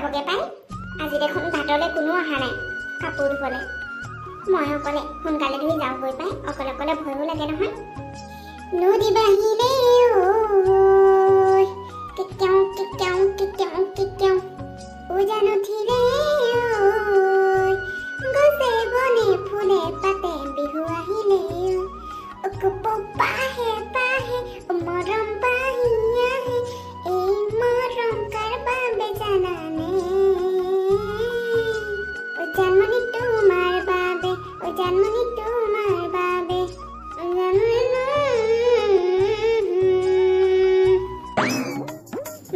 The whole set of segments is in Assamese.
যাবগে পাই আজি দেখোন ভাতলৈ কোনো অহা নাই কাপোৰ ধুবলৈ মই অকলে সোনকালে ধুই যাওঁগৈ পাই অকলে অকলে ভয়ো লাগে নহয় নদী বাহিলে উজান উঠিলে গছে বনে ফুলে পাতে বিহু আহিলে পাহে পাহে মৰম পাহি আহে এই মৰম কাৰ বাবে জানানে জানমণি তোমাৰ বাবে জানমণি তোমাৰ বাবে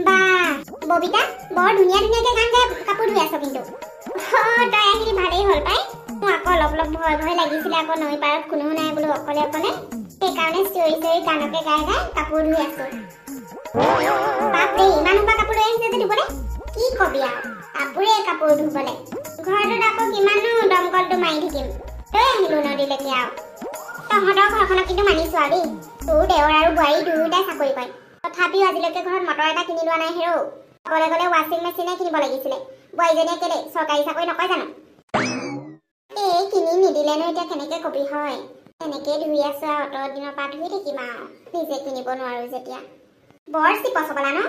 বা ববিতা বৰ ধুনীয়া ধুনীয়াকে গান গাই কাপোৰ ধুই আছ কিন্তু তই আহিলি ভালেই হ'ল পাই মোৰ আকৌ অলপ অলপ ভয় ভয় লাগিছিলে আকৌ নৈ পাৰত কোনো নাই বোলো অকলে অকলে সেইকাৰণে চিঞৰি চিঞৰি গানকে গাই গাই কাপোৰ ধুই আছো বাপৰে ইমান সোপা কাপোৰ লৈ আহিছে যে ধুবলৈ কি কবি আৰু কাপোৰ ধুবলৈ ঘৰটোত আকৌ কিমানো দমকলটো মাৰি থাকিম লৈ আহিলো নদীলৈকে আৰু তহঁতৰ ঘৰখনক কিন্তু মানিছো আৰু দেই তোৰ দেৱৰ আৰু বোৱাৰী দুয়োটাই চাকৰি কৰে তথাপিও আজিলৈকে ঘৰত মটৰ এটা কিনি লোৱা নাই হেৰৌ অকলে গ'লে ৱাশ্বিং মেচিনে কিনিব লাগিছিলে বোৱাৰীজনীয়ে কেলে চৰকাৰী চাকৰি নকৰে জানো এই কিনি নিদিলেনো এতিয়া কেনেকে কবি হয় তেনেকেই ধুই আছো আৰু অত দিনৰ পৰা ধুই থাকিম আৰু নিজে কিনিব নোৱাৰো যেতিয়া বৰ চিপচ হবলা ন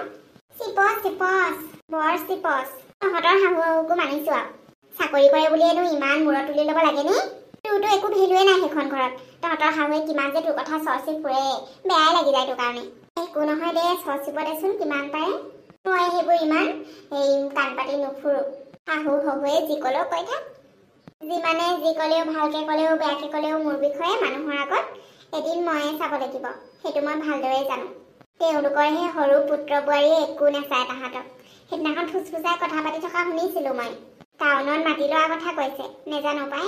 চিপচ চিপচ বৰ চিপচ তহঁতৰ শাহুকো মানিছো আৰু চাকৰি কৰে বুলিয়েনো ইমান মূৰত তুলি ল'ব লাগে নে তোৰতো একো ভেলুৱে নাই সেইখন ঘৰত তহঁতৰ শাহুৱে কিমান যে তোৰ কথা চৰ্চি ফুৰে বেয়াই লাগি যায় তোৰ কাৰণে একো নহয় দে চৰ্চিব দেচোন কিমান পাৰে মই সেইবোৰ ইমান এই কাণ পাতি নুফুৰো শাহু শহুৱে যি ক'লেও কৈ থাক যিমানে যি ক'লেও ভালকে ক'লেও বেয়াকে ক'লেও মোৰ বিষয়ে মানুহৰ আগত এদিন ময়ে চাব লাগিব সেইটো মই ভালদৰে জানো তেওঁলোকৰ সেই সৰু পুত্ৰ বোৱাৰীয়ে একো নাচায় তাহাঁতক সেইদিনাখন ফুচফুচাই কথা পাতি থকা শুনিছিলো মই টাউনত মাটি লোৱাৰ কথা কৈছে নেজানো পাই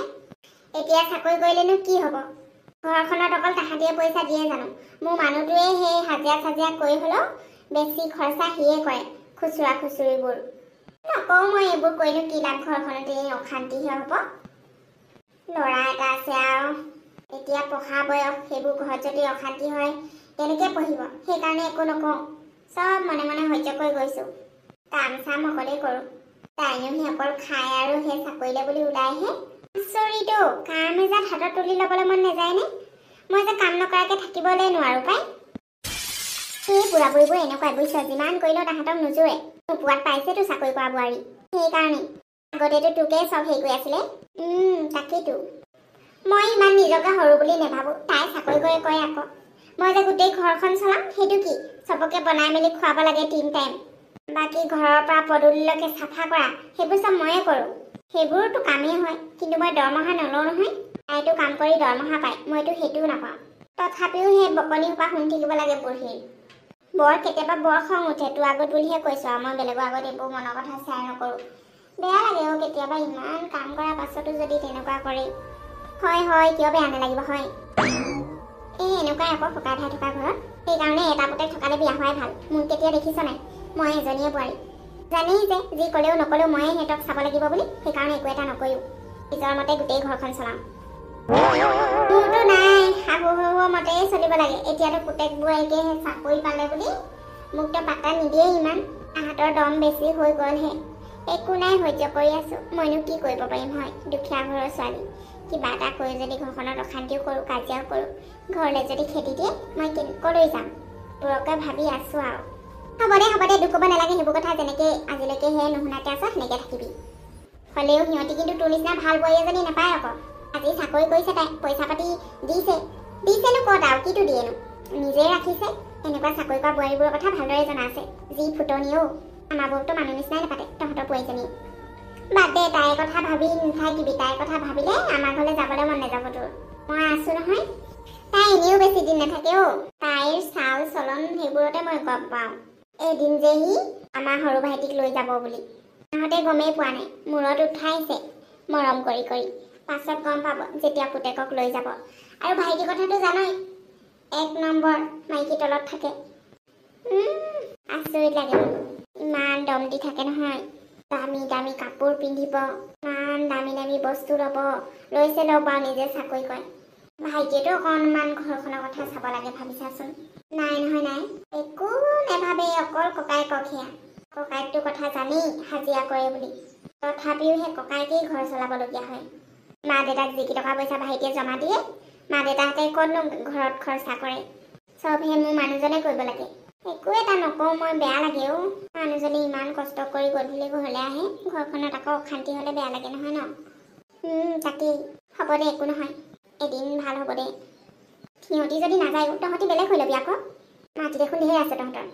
এতিয়া চাকৰি কৰিলেনো কি হ'ব ঘৰখনত অকল তাহাঁতিয়ে পইচা দিয়ে জানো মোৰ মানুহটোৱে সেই হাজিৰা চাজিৰা কৰি হ'লেও বেছি খৰচা সিয়ে কৰে খুচুৰা খুচুৰিবোৰ নকওঁ মই এইবোৰ কৰিনো কি লাভ ঘৰখনতে অশান্তিহে হ'ব ল'ৰা এটা আছে আৰু এতিয়া পঢ়া বয়স সেইবোৰ ঘৰত যদি অশান্তি হয় কেনেকৈ পঢ়িব সেইকাৰণে একো নকওঁ চব মনে মনে সহ্য কৰি গৈছোঁ কাম চাম অকলেই কৰোঁ তাইনো সি অকল খায় আৰু সেই চাকৰিলে বুলি ওলাইহে আচৰিতো কাম এজাত হাতত তুলি ল'বলৈ মন নাযায়নে মই যে কাম নকৰাকৈ থাকিবলৈ নোৱাৰোঁ পাই সেই বুঢ়া বুঢ়ীবোৰ এনেকুৱা বুজিছ যিমান কৰিলেও তাহাঁতক নোজোৰে নোপোৱাত পাইছেতো চাকৰি কৰা বোৱাৰী সেইকাৰণে আগতেতো তোকে চব হেৰি কৰি আছিলে তাকেইতো মই ইমান নিজকে সৰু বুলি নাভাবোঁ তাই চাকৰি কৰে আকৌ মই যে গোটেই ঘৰখন চলাম সেইটো কি চবকে বনাই মেলি খুৱাব লাগে 3 টাইম বাকী ঘৰৰ পৰা পদূলিলৈকে চাফা কৰা সেইবোৰ চব ময়ে কৰোঁ সেইবোৰতো কামেই হয় কিন্তু মই দৰমহা নলওঁ নহয় তাইতো কাম কৰি দৰমহা পায় মইতো সেইটোও নাপাওঁ তথাপিও সেই বকনি সোপা শুনি থাকিব লাগে বুঢ়ীৰ বৰ কেতিয়াবা বৰ খং উঠে তোৰ আগত বুলিহে কৈছোঁ আৰু মই বেলেগৰ আগত এইবোৰ মনৰ কথা শ্বেয়াৰ নকৰোঁ বেয়া লাগে কেতিয়াবা ইমান কাম কৰাৰ পাছতো যদি তেনেকুৱা কৰে হয় কিয় বেয়া নালাগিব হয় এই এনেকুৱাই আকৌ শুকাই ঠাই থকা ঘৰত সেইকাৰণে এটা পুতেক থকালে বিয়া হোৱাই ভাল মোক কেতিয়া দেখিছ নাই মই এজনীয়ে বোৱাৰী জানেই যে যি ক'লেও নক'লেও ময়ে সিহঁতক চাব লাগিব বুলি সেইকাৰণে একো এটা নকৰিও নিজৰ মতে গোটেই ঘৰখন চলাওঁ মোৰতো নাই শাহু শহুৰ মতেই চলিব লাগে এতিয়াতো পুতেক বোৱাৰীকে চাকৰি পালে বুলি মোকতো পাত্তা নিদিয়ে ইমান তাহাঁতৰ দম বেছি হৈ গ'লহে একো নাই সহ্য কৰি আছোঁ মইনো কি কৰিব পাৰিম হয় দুখীয়া ঘৰৰ ছোৱালী কিবা এটা কৰি যদি ঘৰখনত অশান্তিও কৰোঁ কাজিয়াও কৰোঁ ঘৰলৈ যদি খেদি দিয়ে মই ক'লৈ যাম তোৰকে ভাবি আছোঁ আৰু হ'ব দে দুখ ক'ব নালাগে সেইবোৰ কথা যেনেকৈ আজিলৈকে সেই নুশুনাকৈ আছ সেনেকৈ থাকিবি হ'লেও সিহঁতি কিন্তু তোৰ নিচিনা ভাল বোৱাৰী এজনী নাপায় আকৌ আজি চাকৰি কৰিছে তাই পইচা পাতি দিছেনো ক'ত আৰু কিটো দিয়েনো নিজেই ৰাখিছে এনেকুৱা চাকৰি কৰা বোৱাৰীবোৰৰ কথা ভালদৰে জনা আছে যি ফুটনিও আমাৰ বহুতো মানুহ নিচিনাই নাপাতে তহঁতৰ বোৱাৰীজনীয়ে বাদ দে তাইৰ কথা ভাবি নাথাকিবি তাইৰ কথা ভাবিলে আমাৰ ঘৰলৈ যাবলৈ মন নাযাব তোৰ মই আছোঁ নহয় তাই এনেও বেছি দিন নাথাকে তাইৰ চাল চলন সেইবোৰতে মই গম পাওঁ এদিন যে সি আমাৰ সৰু ভাইটিক লৈ যাব বুলি সিহঁতে গমেই পোৱা নাই মূৰত উঠাইছে মৰম কৰি পাছত গম পাব যেতিয়া পুতেকক লৈ যাব আৰু ভাইটিৰ কথাটো জানই 1 নম্বৰ মাইকী তলত থাকে আচৰিত লাগে ইমান দম দি থাকে নহয় দামী দামী কাপোৰ পিন্ধিব ইমান দামী দামী বস্তু ল'ব লৈছে লওক আৰু নিজে চাকৰি কৰে ভাইটিয়েতো অকণমান ঘৰখনৰ কথা চাব লাগে ভাবিছাচোন নাই নহয় নাই একো নেভাবে অকল ককায়েকক সেয়া ককাইকটো কথা জানি হাজিৰা কৰে বুলি তথাপিও সেই ককাইকেই ঘৰ চলাবলগীয়া হয় মা দেউতাক যি টকা পইচা ভাইটিয়ে জমা দিয়ে মা দেউতাহঁতে ক'তনো ঘৰত খৰচা কৰে চব সেই মোৰ মানুহজনে কৰিব লাগে একো এটা নকওঁ মই বেয়া লাগে মানুহজনে ইমান কষ্ট কৰি গধূলি ঘৰলৈ আহে ঘৰখনত আকৌ অশান্তি হ'লে বেয়া লাগে নহয় ন তাকেই হ'ব দে একো নহয় এদিন ভাল হ'ব দে সিহঁতি যদি নাযায়ো তহঁতি বেলেগ হৈ ল'বি আকৌ মাটি দেখোন ধেৰ আছে তহঁতৰ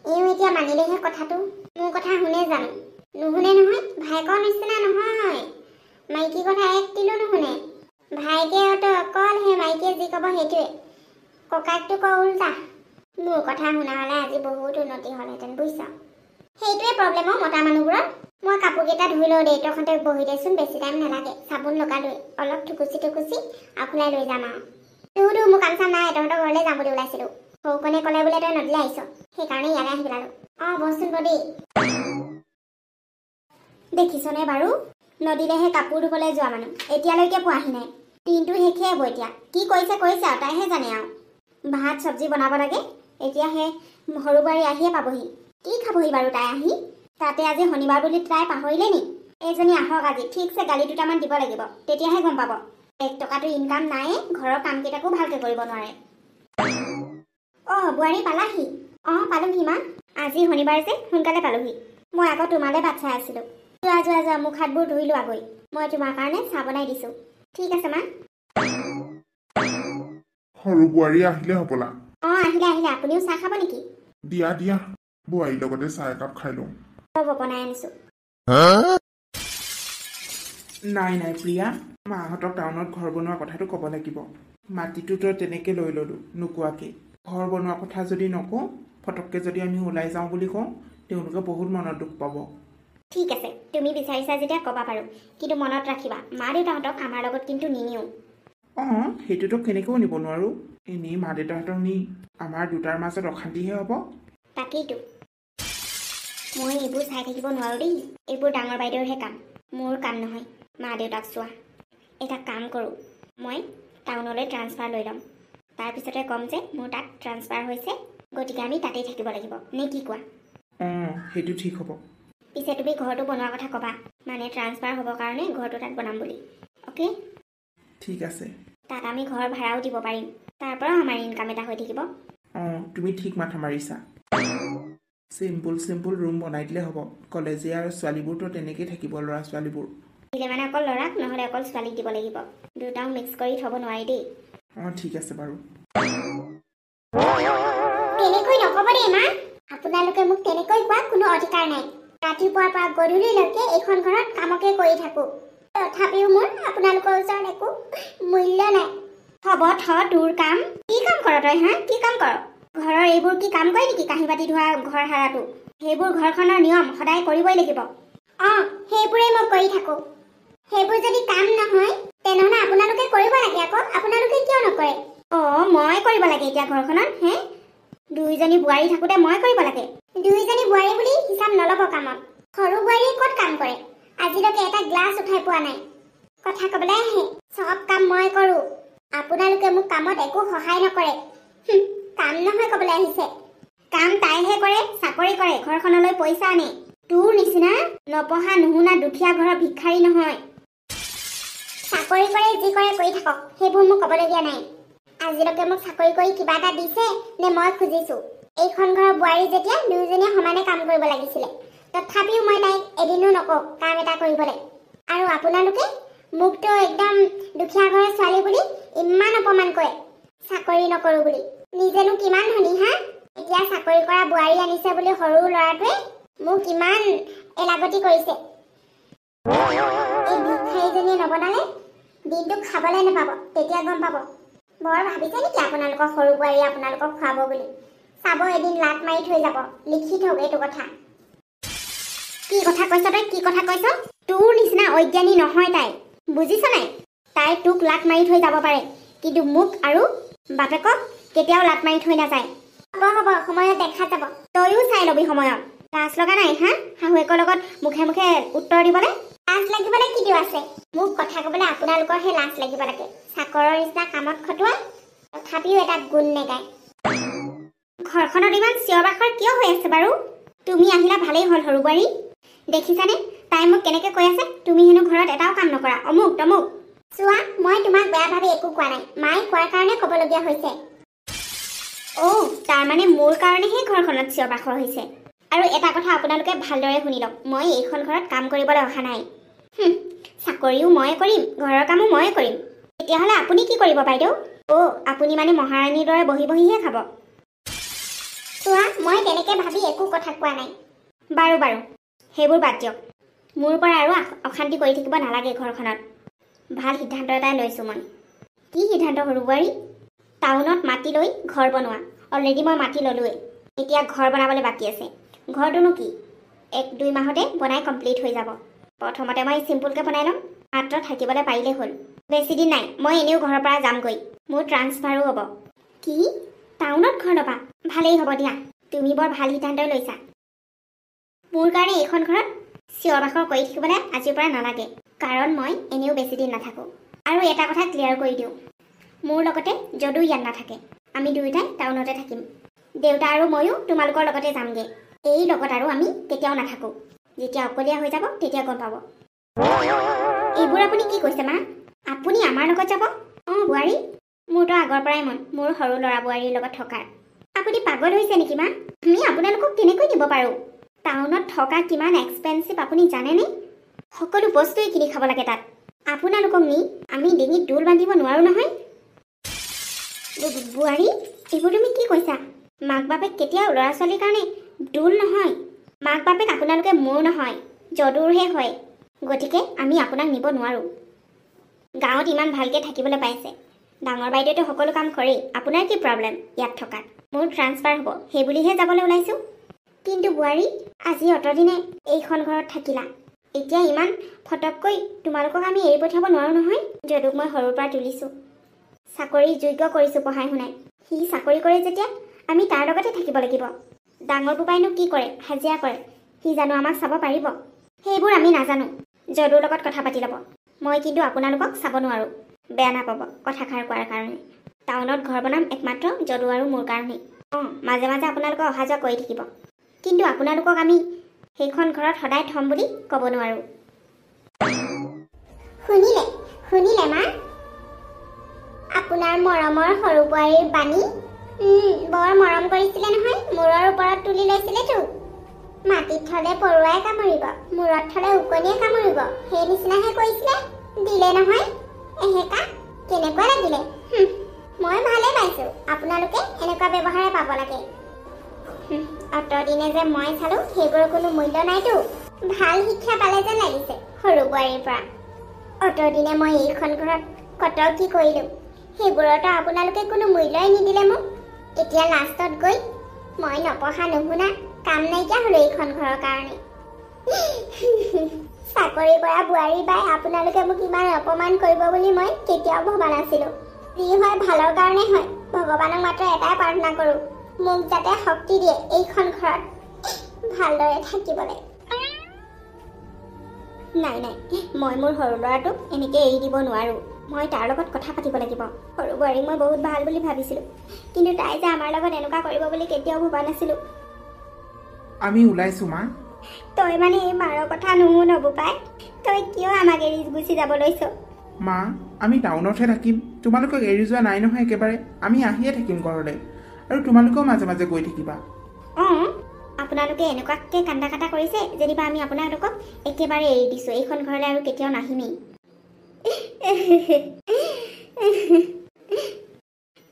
এওঁ এতিয়া মানিলেহে কথাটো মোৰ কথা শুনে জানো নুশুনে নহয় ভাইকৰ নিচিনা নহয় মাইকী কথা এক কিলো নুশুনে ভাইকে অকল সেই মাইকীয়ে যি ক'ব সেইটোৱে ককাকটো কওঁ উল্টা মোৰ কথা শুনা হ'লে আজি বহুত উন্নতি হ'লহেঁতেন বুজিছ সেইটোৱে প্ৰব্লেম মতা মানুহবোৰৰ মই কাপোৰকেইটা ধুই লওঁ দেই তহঁতে বহি দেচোন বেছি টাইম নালাগে চাবোন লগালৈ অলপ থুকুচি আখোলাই লৈ যাম আৰু তোৰ মোৰ কাম চাম নাই তহঁতৰ ঘৰলৈ যাম বুলি ওলাইছিলোঁ সৌকণে ক'লে বোলে তই নদীলৈ আহিছ সেইকাৰণে ইয়ালৈ আহি পেলালোঁ বচোন দেই দেখিছনে বাৰু নদীলেহে কাপোৰ ধুবলৈ যোৱা মানুহ এতিয়ালৈকে পোৱাহি নাই দিনটো শেষে হ'ব এতিয়া কি কৰিছে আৰু তাইহে জানে আৰু ভাত চব্জি বনাব লাগে এতিয়া সেই সৰু বোৱাৰী আহিয়ে পাবহি কি খাবহি বাৰু তাই আহি তাতে আজি শনিবাৰ বুলি তাই পাহৰিলে নি এইজনী আহক আজি ঠিকছে গালি দুটামান দিব লাগিব তেতিয়াহে গম পাব 1 টকাটো ইনকাম নাই ঘৰৰ কামকেইটাকো ভালকৈ কৰিব নোৱাৰে বুঢ়াৰী পালাহি পালোহি মা আজি শনিবাৰ যে সোনকালে পালোহি মই আকৌ তোমালৈ বাট চাই আছিলোঁ যোৱা মুখ হাতবোৰ ধুই লোৱা গৈ মই তোমাৰ কাৰণে চাহ বনাই দিছোঁ ঠিক আছে মা সৰু বোৱাৰী আহিলে হ'বলা আহিলে আপুনিও চাহ খাব নেকি দিয়া বোৱাৰীৰ লগতে চাহ একাপ খাই লওঁ বনাই আনিছোঁ নাই প্ৰিয়া মাহঁতক টাউনত ঘৰ বনোৱা কথাটো ক'ব লাগিব মাটিটো তই তেনেকৈ লৈ ল'লোঁ নোকোৱাকৈ ঘৰ বনোৱা কথা যদি নকওঁ ফটককৈ যদি আমি ওলাই যাওঁ বুলি কওঁ তেওঁলোকে বহুত মনত দুখ পাব ঠিক আছে তুমি বিচাৰিছা যেতিয়া ক'বা পাৰোঁ কিন্তু মনত ৰাখিবা মা দেউতাহঁতক আমাৰ লগত কিন্তু নিনিও সেইটোতো কেনেকৈও নিব নোৱাৰোঁ এনেই মা দেউতাহঁতক নি আমাৰ দুটাৰ মাজত অশান্তিহে হ'ব তাকেইতো মই এইবোৰ চাই থাকিব নোৱাৰোঁ দেই এইবোৰ ডাঙৰ বাইদেউৰহে কাম মোৰ কাম নহয় মা দেউতাক চোৱা এটা কাম কৰোঁ মই টাউনলৈ ট্ৰান্সফাৰ লৈ ল'ম তাৰপিছতে ক'ম যে মোৰ তাত ট্ৰান্সফাৰ হৈছে গতিকে আমি তাতেই থাকিব লাগিব নে কি কোৱা সেইটো ঠিক হ'ব পিছে তুমি ঘৰটো বনোৱাৰ কথা ক'বা মানে ট্ৰান্সফাৰ হ'বৰ কাৰণে ঘৰটো তাত বনাম বুলি অ'কে ঠিক আছে তাত আমি ঘৰ ভাড়াও দিব পাৰিম তাৰ পৰা আমাৰ ইনকাম এটা হৈ থাকিব তুমি ঠিক মাথা মাৰিছা চিম্পুল ৰুম বনাই দিলে হ'ব কলেজীয়া আৰু ছোৱালীবোৰতো তেনেকেই থাকিব ল'ৰা ছোৱালীবোৰ দিলে মানে অকল ল'ৰাক নহ'লে অকল ছোৱালীক দিব লাগিব দুটাও মিক্স কৰি থ'ব নোৱাৰি দেই ঠিক আছে বাৰু তেনেকৈ নক'ব দেই মা আপোনালোকে মোক তেনেকৈ কোৱা কোনো অধিকাৰ নাই ৰাতিপুৱাৰ পৰা গধূলিলৈকে এইখন ঘৰত কামকে কৰি থাকোঁ তথাপিও মোৰ আপোনালোকৰ ওচৰত একো মূল্য নাই হ'ব তোৰ কাম কি কাম কৰ তই কি কাম কৰ ঘৰৰ এইবোৰ কি কাম কৰে নেকি কাঁহী বাতি ধোৱা ঘৰ সাৰাটো সেইবোৰ ঘৰখনৰ নিয়ম সদায় কৰিবই লাগিব সেইবোৰেই মই কৰি থাকোঁ সেইবোৰ যদি কাম নহয় তেনেহ'লে আপোনালোকে কৰিব লাগে আকৌ আপোনালোকে কিয় নকৰে মই কৰিব লাগে এতিয়া ঘৰখনত দুইজনী বোৱাৰী থাকোঁতে মই কৰিব লাগে দুইজনী বোৱাৰী বুলি হিচাপ নল'ব কামত সৰু বোৱাৰীয়ে ক'ত কাম কৰে আজিলৈকে এটা গ্লাছ উঠাই পোৱা নাই কথা ক'বলৈ আহে চব কাম মই কৰোঁ আপোনালোকে মোক কামত একো সহায় নকৰে কাম নহয় ক'বলৈ আহিছে কাম তাইহে কৰে চাকৰি কৰে ঘৰখনলৈ পইচা আনে তোৰ নিচিনা নপঢ়া নুশুনা দুখীয়া ঘৰৰ ভিক্ষাৰী নহয় চাকৰি কৰে যি কৰে কৰি থাকক সেইবোৰ মোক ক'বলগীয়া নাই আজিলৈকে মোক চাকৰি কৰি কিবা এটা দিছে নে মই খুজিছোঁ এইখন ঘৰৰ বোৱাৰী যেতিয়া দুয়োজনীয়ে সমানে কাম কৰিব লাগিছিলে তথাপিও মই তাইক এদিনো নকওঁ কাম এটা কৰিবলৈ আৰু আপোনালোকে মোকতো একদম দুখীয়া ঘৰৰ ছোৱালী বুলি ইমান অপমান কৰে চাকৰি নকৰোঁ বুলি নিজেনো কিমান ধনী এতিয়া চাকৰি কৰা বোৱাৰী আনিছে বুলি সৰু ল'ৰাটোৱে মোক ইমান এলাগতি কৰিছে এই ভিক্ষাৰীজনীয়ে নবনালে দিনটো খাবলৈ নাপাব তেতিয়া গম পাব বৰ ভাবিছে নেকি আপোনালোকৰ সৰু বোৱাৰী আপোনালোকক খুৱাব বুলি চাব এদিন লাট মাৰি থৈ যাব লিখি থওক এইটো কথা কি কথা কৈছ তই কি কথা কৈছ তোৰ নিচিনা অজ্ঞানী নহয় তাই বুজিছ নাই তাই তোক লাট মাৰি থৈ যাব পাৰে কিন্তু মোক আৰু বাপেকক কেতিয়াও লাট মাৰি থৈ নাযায় হ'ব সময়ত দেখা যাব তইও চাই ল'বি সময়ত লাজ লগা নাই শাহুৱেকৰ লগত মুখে মুখে উত্তৰ দিবলৈ লাজ লাগিবলৈ কি দিও আছে মোক কথা ক'বলৈ আপোনালোকৰহে লাজ লাগিব লাগে চাকৰৰ নিচিনা কামত খটুৱাই তথাপিও এটা গুণ নেগায় ঘৰখনত ইমান চিঞৰ বাখৰ কিয় হৈ আছে বাৰু তুমি আহিলা ভালেই হ'ল সৰু বোৱাৰী দেখিছানে তাই মোক কেনেকৈ কৈ আছে তুমি হেনো ঘৰত এটাও কাম নকৰা অমুক তমুক চোৱা মই তোমাক বেয়া ভাবি একো কোৱা নাই মায়ে কোৱাৰ কাৰণে ক'বলগীয়া হৈছে তাৰ মানে মোৰ কাৰণেহে ঘৰখনত চিঞৰ বাখৰ হৈছে আৰু এটা কথা আপোনালোকে ভালদৰে শুনি লওক মই এইখন ঘৰত কাম কৰিবলৈ অহা নাই চাকৰিও ময়ে কৰিম ঘৰৰ কামো ময়ে কৰিম তেতিয়াহ'লে আপুনি কি কৰিব বাইদেউ আপুনি মানে মহাৰাণীৰ দৰে বহি বহিহে খাব চোৱা মই তেনেকৈ ভাবি একো কথা কোৱা নাই বাৰু সেইবোৰ বাদ দিয়ক মোৰ পৰা আৰু অশান্তি কৰি থাকিব নালাগে ঘৰখনত ভাল সিদ্ধান্ত এটাই লৈছোঁ মই কি সিদ্ধান্ত সৰু বোৱাৰী টাউনত মাটি লৈ ঘৰ বনোৱা অলৰেডি মই মাটি ল'লোৱে এতিয়া ঘৰ বনাবলৈ বাকী আছে ঘৰটোনো কি 1-2 মাহতে বনাই কমপ্লিট হৈ যাব প্ৰথমতে মই চিম্পুলকৈ বনাই ল'ম মাত্ৰ থাকিবলৈ পাৰিলেই হ'ল বেছি দিন নাই মই এনেও ঘৰৰ পৰা যামগৈ মোৰ ট্ৰান্সফাৰো হ'ব কি টাউনত ঘৰ ল'বা ভালেই হ'ব দিয়া তুমি বৰ ভাল সিদ্ধান্তই লৈছা মোৰ কাৰণে এইখন ঘৰত চিঞৰ বাখৰ কৰি থাকিবলৈ আজিৰ পৰা নালাগে কাৰণ মই এনেও বেছি দিন নাথাকোঁ আৰু এটা কথা ক্লিয়াৰ কৰি দিওঁ মোৰ লগতে যদু ইয়াত নাথাকে আমি দুয়োটাই টাউনতে থাকিম দেউতা আৰু ময়ো তোমালোকৰ লগতে যামগৈ এই লগত আৰু আমি কেতিয়াও নাথাকোঁ যেতিয়া অকলীয়া হৈ যাব তেতিয়া গম পাব এইবোৰ আপুনি কি কৈছে মা আপুনি আমাৰ লগত যাব বোৱাৰী মোৰতো আগৰ পৰাই মন মোৰ সৰু ল'ৰা বোৱাৰীৰ লগত থকাৰ আপুনি পাগল হৈছে নেকি মা আমি আপোনালোকক কেনেকৈ দিব পাৰোঁ টাউনত থকা কিমান এক্সপেঞ্চিভ আপুনি জানেনে সকলো বস্তুৱেই কিনি খাব লাগে তাত আপোনালোকক নি আমি ডিঙিত দোল বান্ধিব নোৱাৰোঁ নহয় বোৱাৰী এইবোৰ তুমি কি কৈছা মাক বাপেক কেতিয়াও ল'ৰা ছোৱালীৰ কাৰণে দোল নহয় মাক বাপেক আপোনালোকে মোৰ নহয় যদুৰহে হয় গতিকে আমি আপোনাক নিব নোৱাৰোঁ গাঁৱত ইমান ভালকৈ থাকিবলৈ পাইছে ডাঙৰ বাইদেউতে সকলো কাম কৰেই আপোনাৰ কি প্ৰব্লেম ইয়াত থকাত মোৰ ট্ৰান্সফাৰ হ'ব সেই বুলিহে যাবলৈ ওলাইছোঁ কিন্তু বোৱাৰী আজি অতদিনে এইখন ঘৰত থাকিলা এতিয়া ইমান ফটককৈ তোমালোকক আমি এৰি পঠিয়াব নোৱাৰোঁ নহয় যদুক মই সৰুৰ পৰা তুলিছোঁ চাকৰি যোগ্য কৰিছোঁ পঢ়াই শুনাই সি চাকৰি কৰে যেতিয়া আমি তাৰ লগতে থাকিব লাগিব ডাঙৰ বোপাইনো কি কৰে হাজিৰা কৰে সি জানো আমাক চাব পাৰিব সেইবোৰ আমি নাজানো যদুৰ লগত কথা পাতি ল'ব মই কিন্তু আপোনালোকক চাব নোৱাৰোঁ বেয়া নাপাব কথাষাৰ কোৱাৰ কাৰণে টাউনত ঘৰ বনাম একমাত্ৰ যদু আৰু মোৰ কাৰণেই মাজে মাজে আপোনালোকে অহা যোৱা কৰি থাকিব কিন্তু আপোনালোকক আমি সেইখন ঘৰত সদায় থ'ম বুলি ক'ব নোৱাৰোঁ শুনিলে মা আপোনাৰ মৰমৰ সৰু বোৱাৰীৰ বাণী বৰ মৰম কৰিছিলে নহয় মূৰৰ ওপৰত তুলি লৈছিলেতো মাটিত থ'লে পৰুৱাই কামুৰিব মূৰত থ'লে উকনিয়ে কামুৰিব সেই নিচিনাহে কৰিছিলে দিলে নহয় এহেকা কেনেকুৱা লাগিলে মই ভালে পাইছোঁ আপোনালোকে এনেকুৱা ব্যৱহাৰে পাব লাগে অতদিনে যে মই চালোঁ সেইবোৰৰ কোনো মূল্য নাইতো ভাল শিক্ষা পালে যেন লাগিছে সৰু বোৱাৰীৰ পৰা অতদিনে মই এইখন ঘৰত কত কি কৰিলোঁ সেইবোৰতো আপোনালোকে কোনো মূল্যই নিদিলে মোক এতিয়া লাষ্টত গৈ মই নপঢ়া নুশুনা কাম নাইকিয়া হ'লোঁ এইখন ঘৰৰ কাৰণে চাকৰি কৰা বোৱাৰী বাই আপোনালোকে মোক ইমান অপমান কৰিব বুলি মই কেতিয়াও ভবা নাছিলোঁ যি হয় ভালৰ কাৰণে হয় ভগৱানক মাত্ৰ এটাই প্ৰাৰ্থনা কৰোঁ মোক যাতে শক্তি দিয়ে এইখন ঘৰত ভালদৰে থাকিবলৈ নাই মই মোৰ সৰু ল'ৰাটোক এনেকৈ এৰি দিব নোৱাৰোঁ মই তাৰ লগত কথা পাতিব লাগিব সৰু বোৱাৰীক মই বহুত ভাল বুলি ভাবিছিলোঁ কিন্তু তাই যে আমাৰ লগত এনেকুৱা কৰিব বুলি কেতিয়াও ভবা নাছিলোঁ আমি ওলাইছোঁ মা তই মানে এই মাৰৰ কথা নুশুন বোপাই তই কিয় আমাক এৰি গুচি যাব লৈছ মা আমি টাউনতহে থাকিম তোমালোকক এৰি যোৱা নাই নহয় একেবাৰে আমি আহিয়ে থাকিম ঘৰলৈ আৰু তোমালোকেও মাজে মাজে গৈ থাকিবা আপোনালোকে এনেকুৱাকৈ কান্দা কাটা কৰিছে যেনিবা আমি আপোনালোকক একেবাৰে এৰি দিছোঁ এইখন ঘৰলৈ আৰু কেতিয়াও নাহিমেই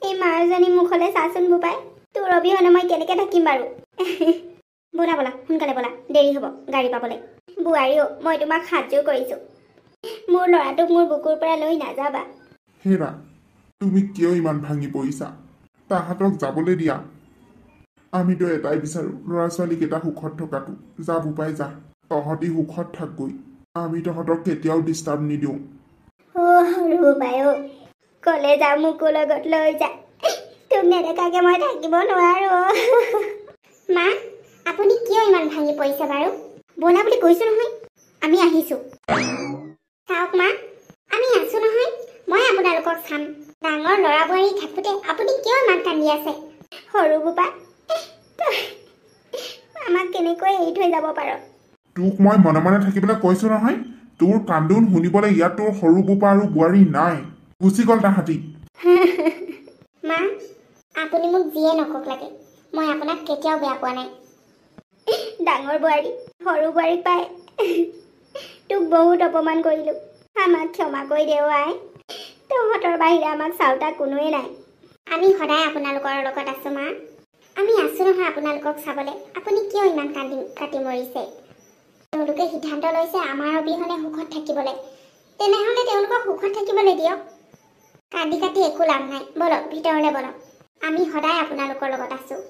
এই মাৰজনী মুখলৈ চাচোন বোপাই তোৰ অবিহনে মই কেনেকৈ থাকিম বাৰু ব'লা সোনকালে ব'লা দেৰি হ'ব গাড়ী পাবলৈ বোৱাৰীও মই তোমাক সাহায্য কৰিছোঁ মোৰ ল'ৰাটোক মোৰ বুকুৰ পৰা লৈ নাযাবা হেৰা তুমি কিয় ইমান ভাঙি পৰিছা তাহাঁতক যাবলৈ দিয়া আমিতো এটাই বিচাৰোঁ ল'ৰা ছোৱালীকেইটা সুখত থকাটো যা বোপাই যা তহঁতি সুখত থাকগৈ আমি তহঁতক কেতিয়াও ডিষ্টাৰ্ব নিদিওঁ সৰু বোপাই ক'লে যাওঁ মোকো লগত লৈ যা তোক নেদেখাকৈ মই থাকিব নোৱাৰোঁ মা আপুনি কিয় ইমান ভাঙি পৰিছে বাৰু ব'লা বুলি কৈছোঁ নহয় আমি আহিছোঁ চাওক মা আমি আছোঁ নহয় মই আপোনালোকক চাম ডাঙৰ ল'ৰা বোৱাৰী থাকোঁতে আপুনি কিয় ইমান কান্দি আছে সৰু বোপা আমাক কেনেকৈ এৰি থৈ যাব পাৰ? তোক মই মনে মনে থাকিবলৈ কৈছো নহয়। তোৰ কান্দোন শুনিবলৈ ইয়াত তোৰ সৰু বোপা আৰু বোৱাৰী নাই। গুচি গ'ল তাহাঁতি। মা, আপুনি মোক যিয়ে নকওক লাগে, মই আপোনাক কেতিয়াও বেয়া পোৱা নাই। ডাঙৰ বোৱাৰী সৰু বোৱাৰীক পাই তোক বহুত অপমান কৰিলোঁ। আমাক ক্ষমা কৰি দে আই। তহঁতৰ বাহিৰে আমাক চাওঁতা কোনোৱে নাই। আমি সদায় আপোনালোকৰ লগত আছোঁ মা। আমি আছোঁ নহয় আপোনালোকক চাবলৈ। আপুনি কিয় ইমান কাটি মৰিছে? তেওঁলোকে সিদ্ধান্ত লৈছে আমাৰ অবিহনে সুখত থাকিবলৈ। তেনেহ'লে তেওঁলোকক সুখত থাকিবলৈ দিয়ক। কান্দি কাটি একো লাভ নাই। বলক ভিতৰলৈ বলক। আমি সদায় আপোনালোকৰ লগত আছোঁ।